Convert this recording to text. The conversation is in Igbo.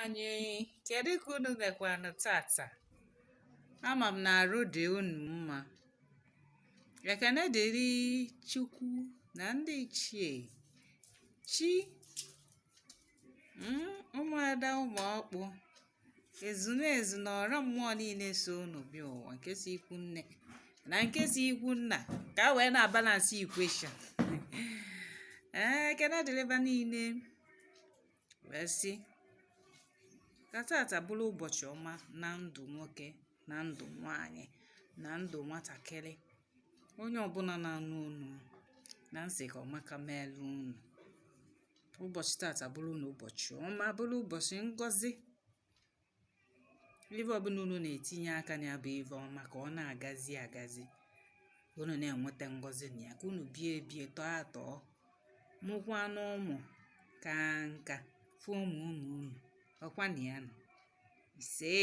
anyị kedu ka unu mekwanụ tata? Ama m na arụ dị unu mma. Ekene dịrị Chukwu na ndị ichie chi ụmụada ụmụọkpụ ezumezu na ọra mmụọ niile so unu bịa ụwa, nke si ikwu nne na nke si ikwu nna, ka a wee na-abalansị equation. Ekene dịrịba niile wee sị ka tata bụrụ ụbọchị ọma na ndụ nwoke na ndụ nwanyị na ndụ nwatakịrị, onye ọbụla na-anụ unu na nsị ka ọmaka meelu unu. Ụbọchị tata bụrụ na ụbọchị ọma, bụrụ ụbọchị ngọzi. Ife ọbụla unu na-etinye aka na ya bụ ife ọma ka ọ na-agazi agazi, unu na-enweta ngọzi na ya, ka unu bie ebie tọọ atọọ, mụkwa n'ụmụ ka nka fụ ụmụ unu ọkwa na ya nọ ise.